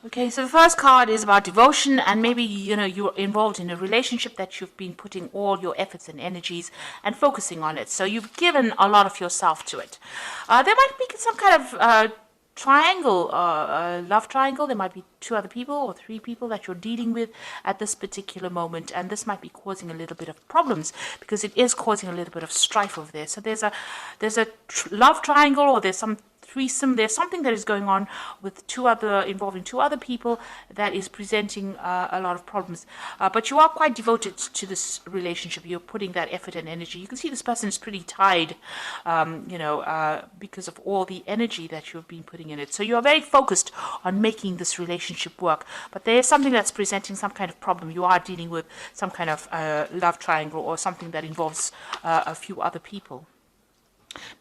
Okay, so the first card is about devotion, and maybe you're involved in a relationship that you've been putting all your efforts and energies and focusing on it. So you've given a lot of yourself to it. There might be some kind of triangle, love triangle. There might be two other people or three people that you're dealing with at this particular moment, and this might be causing a little bit of problems because it is causing a little bit of strife over there. So there's a love triangle, or there's some threesome. There's something that is going on with involving two other people that is presenting a lot of problems. But you are quite devoted to this relationship. You're putting that effort and energy. You can see this person is pretty tied, because of all the energy that you've been putting in it. So you are very focused on making this relationship work. But there is something that's presenting some kind of problem. You are dealing with some kind of love triangle or something that involves a few other people.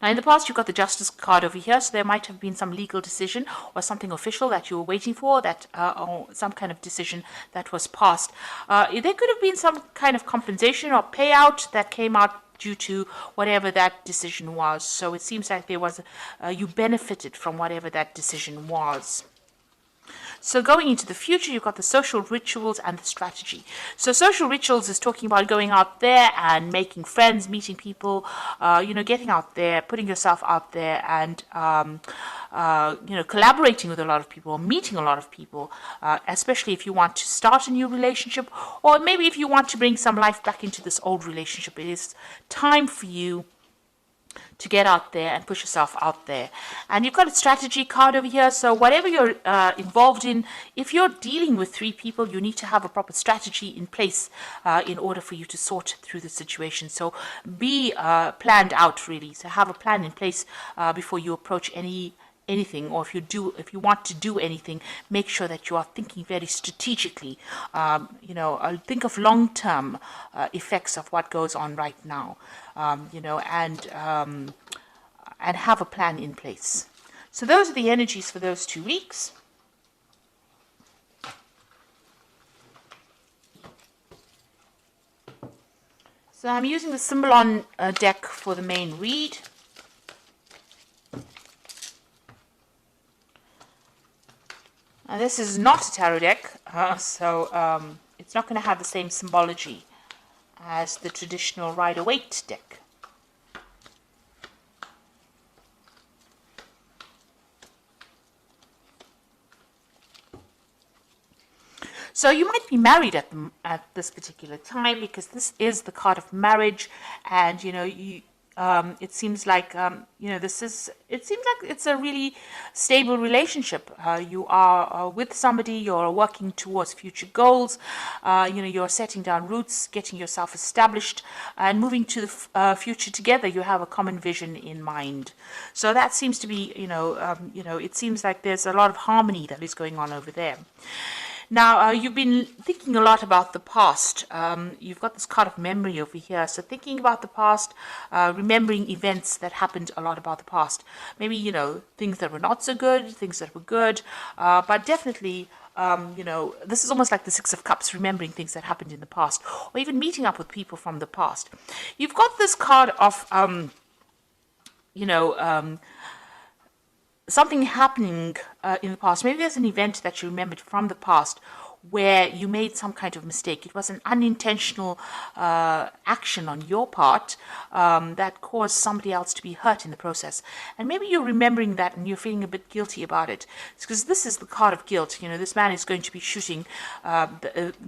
Now, in the past, you've got the Justice card over here, so there might have been some legal decision or something official that you were waiting for, or some kind of decision that was passed. There could have been some kind of compensation or payout that came out due to whatever that decision was. So it seems like you benefited from whatever that decision was. So going into the future, you've got the social rituals and the strategy. So social rituals is talking about going out there and making friends, meeting people, getting out there, putting yourself out there, and collaborating with a lot of people, meeting a lot of people, especially if you want to start a new relationship, or maybe if you want to bring some life back into this old relationship. It is time for you to get out there and push yourself out there. And you've got a strategy card over here. So whatever you're involved in, if you're dealing with three people, you need to have a proper strategy in place in order for you to sort through the situation. So be planned out, really. So have a plan in place before you approach anything, or if you want to do anything, make sure that you are thinking very strategically. Think of long-term effects of what goes on right now, and have a plan in place. So those are the energies for those 2 weeks. So I'm using the Symbolon deck for the main read. Now, this is not a tarot deck, so it's not going to have the same symbology as the traditional Rider-Waite deck. So you might be married at this particular time, because this is the card of marriage, and it seems like it's a really stable relationship. You are with somebody, you're working towards future goals, you're setting down roots, getting yourself established, and moving to the future together. You have a common vision in mind. So that seems to be, it seems like there's a lot of harmony that is going on over there. Now, you've been thinking a lot about the past. You've got this card of memory over here. So thinking about the past, remembering events that happened a lot about the past. Maybe, things that were not so good, things that were good. But definitely, this is almost like the Six of Cups, remembering things that happened in the past. Or even meeting up with people from the past. You've got this card of, something happening in the past. Maybe there's an event that you remembered from the past where you made some kind of mistake. It was an unintentional action on your part that caused somebody else to be hurt in the process. And maybe you're remembering that and you're feeling a bit guilty about it. It's because this is the card of guilt. This man is going to be shooting,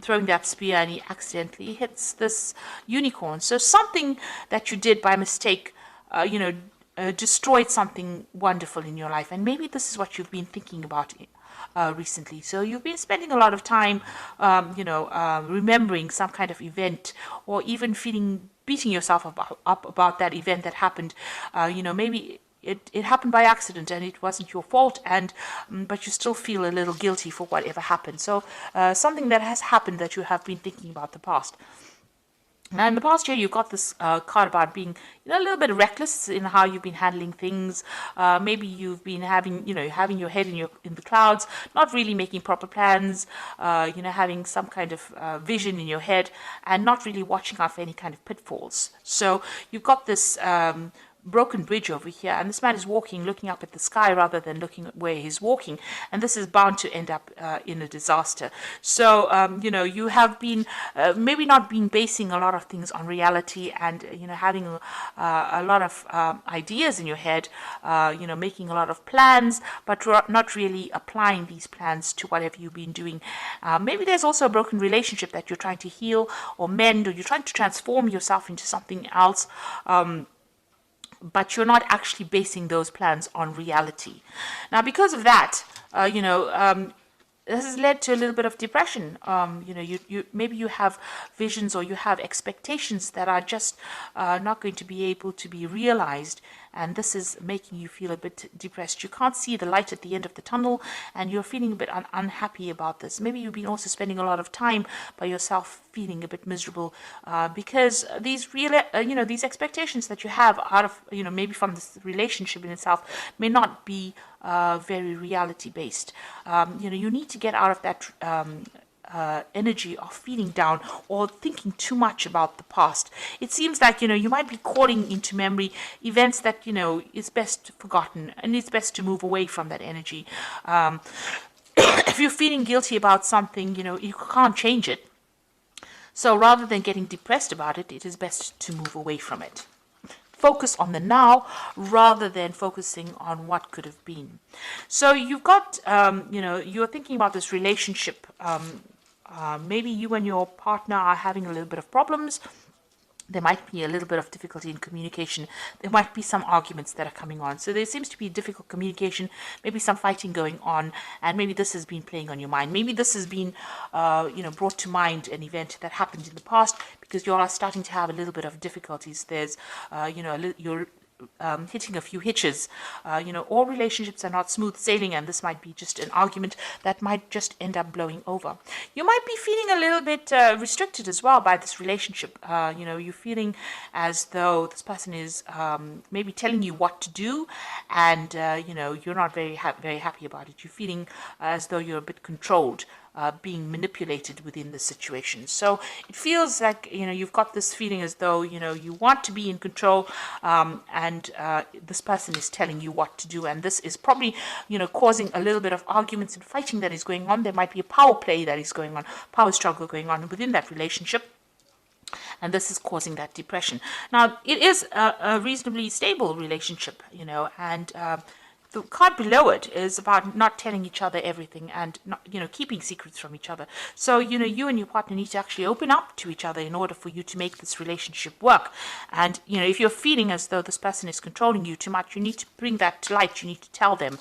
throwing that spear, and he accidentally hits this unicorn. So something that you did by mistake, destroyed something wonderful in your life. And maybe this is what you've been thinking about recently. So you've been spending a lot of time, remembering some kind of event, or even beating yourself up about that event that happened. Maybe it happened by accident and it wasn't your fault, but you still feel a little guilty for whatever happened. So something that has happened that you have been thinking about the past. Now, in the past year, you've got this card about being, a little bit reckless in how you've been handling things. Maybe you've been having your head in the clouds, not really making proper plans. Having some kind of vision in your head, and not really watching out for any kind of pitfalls. So you've got this broken bridge over here, and this man is walking, looking up at the sky rather than looking at where he's walking, and this is bound to end up in a disaster. So you have been maybe not been basing a lot of things on reality, and having a lot of ideas in your head, making a lot of plans, but not really applying these plans to whatever you've been doing. Maybe there's also a broken relationship that you're trying to heal or mend, or you're trying to transform yourself into something else, but you're not actually basing those plans on reality. Now, because of that, this has led to a little bit of depression. You maybe you have visions or you have expectations that are just not going to be able to be realized, and this is making you feel a bit depressed. You can't see the light at the end of the tunnel, and you're feeling a bit unhappy about this. Maybe you've been also spending a lot of time by yourself, feeling a bit miserable because these these expectations that you have out of maybe from this relationship in itself may not be very reality based. You need to get out of that energy of feeling down or thinking too much about the past. It seems like you might be calling into memory events that is best forgotten, and it's best to move away from that energy. If you're feeling guilty about something, you can't change it. So rather than getting depressed about it, it is best to move away from it. Focus on the now rather than focusing on what could have been. So you've got, you're thinking about this relationship. Maybe you and your partner are having a little bit of problems. There might be a little bit of difficulty in communication. There might be some arguments that are coming on. So there seems to be difficult communication, maybe some fighting going on, and maybe this has been playing on your mind. Maybe this has been, brought to mind an event that happened in the past because you are starting to have a little bit of difficulties. There's, you're hitting a few hitches. All relationships are not smooth sailing, and this might be just an argument that might just end up blowing over. You might be feeling a little bit restricted as well by this relationship. You're feeling as though this person is maybe telling you what to do, and you're not very happy about it. You're feeling as though you're a bit controlled. Being manipulated within the situation. So it feels like, you've got this feeling as though, you want to be in control, and this person is telling you what to do. And this is probably, causing a little bit of arguments and fighting that is going on. There might be a power play that is going on, power struggle going on within that relationship. And this is causing that depression. Now, it is a reasonably stable relationship, and the card below it is about not telling each other everything and not, keeping secrets from each other. So, you and your partner need to actually open up to each other in order for you to make this relationship work. And, if you're feeling as though this person is controlling you too much, you need to bring that to light. You need to tell them,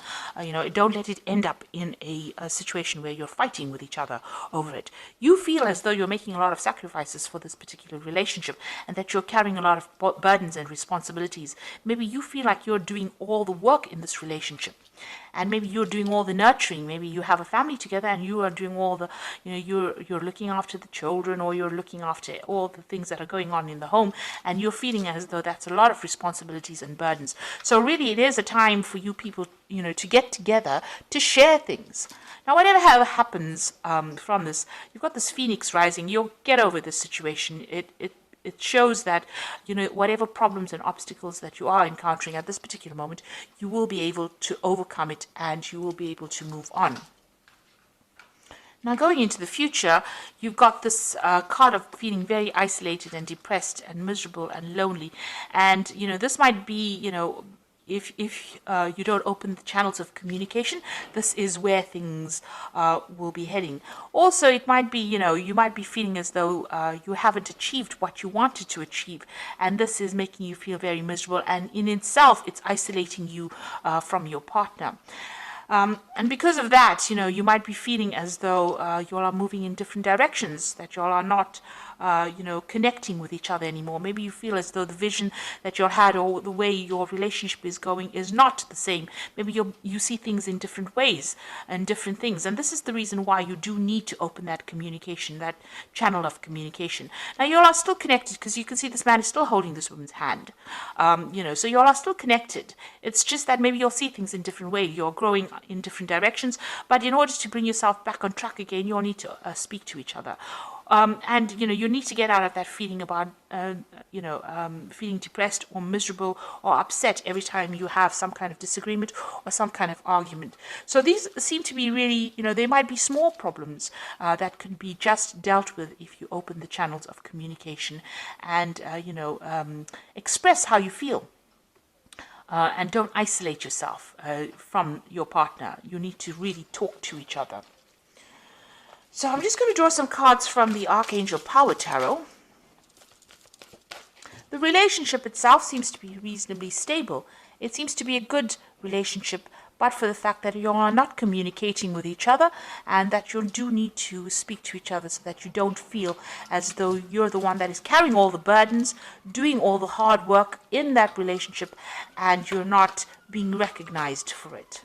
don't let it end up in a situation where you're fighting with each other over it. You feel as though you're making a lot of sacrifices for this particular relationship and that you're carrying a lot of burdens and responsibilities. Maybe you feel like you're doing all the work in this relationship. And maybe you're doing all the nurturing. Maybe you have a family together and you are doing all the, you're looking after the children, or you're looking after all the things that are going on in the home, and you're feeling as though that's a lot of responsibilities and burdens. So really it is a time for you people, to get together to share things. Now, whatever happens from this, you've got this phoenix rising. You'll get over this situation. It shows that, whatever problems and obstacles that you are encountering at this particular moment, you will be able to overcome it and you will be able to move on. Now, going into the future, you've got this card of feeling very isolated and depressed and miserable and lonely. And, this might be, if you don't open the channels of communication, this is where things will be heading. Also, it might be, you might be feeling as though you haven't achieved what you wanted to achieve, and this is making you feel very miserable, and in itself, it's isolating you from your partner. And because of that, you might be feeling as though you all are moving in different directions, that you all are not connecting with each other anymore. Maybe you feel as though the vision that you had or the way your relationship is going is not the same. Maybe you see things in different ways and different things. And this is the reason why you do need to open that communication, that channel of communication. Now, you all are still connected because you can see this man is still holding this woman's hand. So you all are still connected. It's just that maybe you'll see things in different ways. You're growing in different directions. But in order to bring yourself back on track again, you'll need to speak to each other. And you need to get out of that feeling about feeling depressed or miserable or upset every time you have some kind of disagreement or some kind of argument. So these seem to be really, they might be small problems that can be just dealt with if you open the channels of communication and express how you feel. And don't isolate yourself from your partner. You need to really talk to each other. So I'm just going to draw some cards from the Archangel Power Tarot. The relationship itself seems to be reasonably stable. It seems to be a good relationship, but for the fact that you are not communicating with each other and that you do need to speak to each other so that you don't feel as though you're the one that is carrying all the burdens, doing all the hard work in that relationship, and you're not being recognized for it.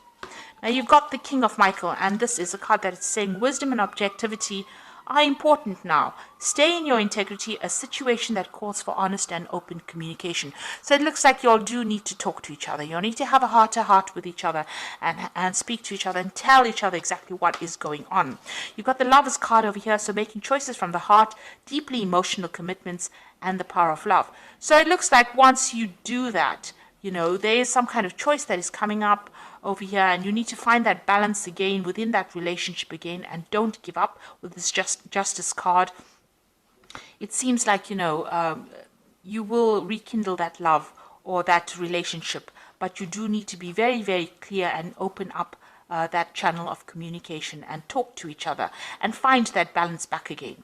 Now you've got the King of Michael, and this is a card that is saying wisdom and objectivity are important now. Stay in your integrity, a situation that calls for honest and open communication. So it looks like you all do need to talk to each other. You need to have a heart-to-heart with each other and speak to each other and tell each other exactly what is going on. You've got the Lovers card over here, so making choices from the heart, deeply emotional commitments, and the power of love. So it looks like once you do that, there is some kind of choice that is coming up over here, and you need to find that balance again within that relationship again, and don't give up with this Justice card. It seems like, you will rekindle that love or that relationship, but you do need to be very, very clear and open up that channel of communication and talk to each other and find that balance back again.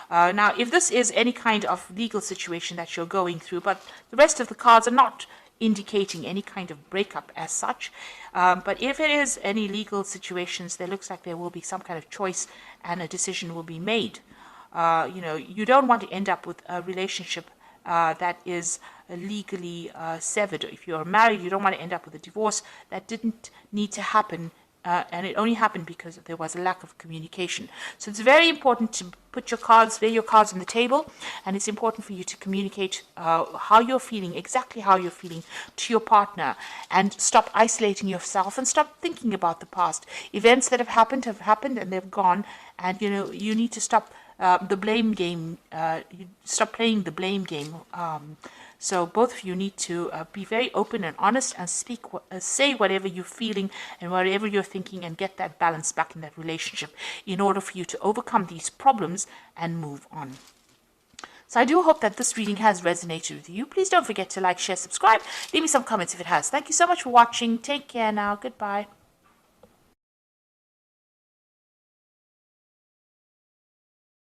Now, if this is any kind of legal situation that you're going through, but the rest of the cards are not indicating any kind of breakup as such, but if it is any legal situations, there looks like there will be some kind of choice and a decision will be made. You don't want to end up with a relationship that is legally severed. If you're married, you don't want to end up with a divorce that didn't need to happen, and it only happened because there was a lack of communication. So it's very important to lay your cards on the table, and it's important for you to communicate how you're feeling, exactly how you're feeling to your partner, and stop isolating yourself and stop thinking about the past. Events that have happened and they've gone, and you need to stop the blame game. You stop playing the blame game. So both of you need to be very open and honest and say whatever you're feeling and whatever you're thinking, and get that balance back in that relationship in order for you to overcome these problems and move on. So I do hope that this reading has resonated with you. Please don't forget to like, share, subscribe. Leave me some comments if it has. Thank you so much for watching. Take care now. Goodbye.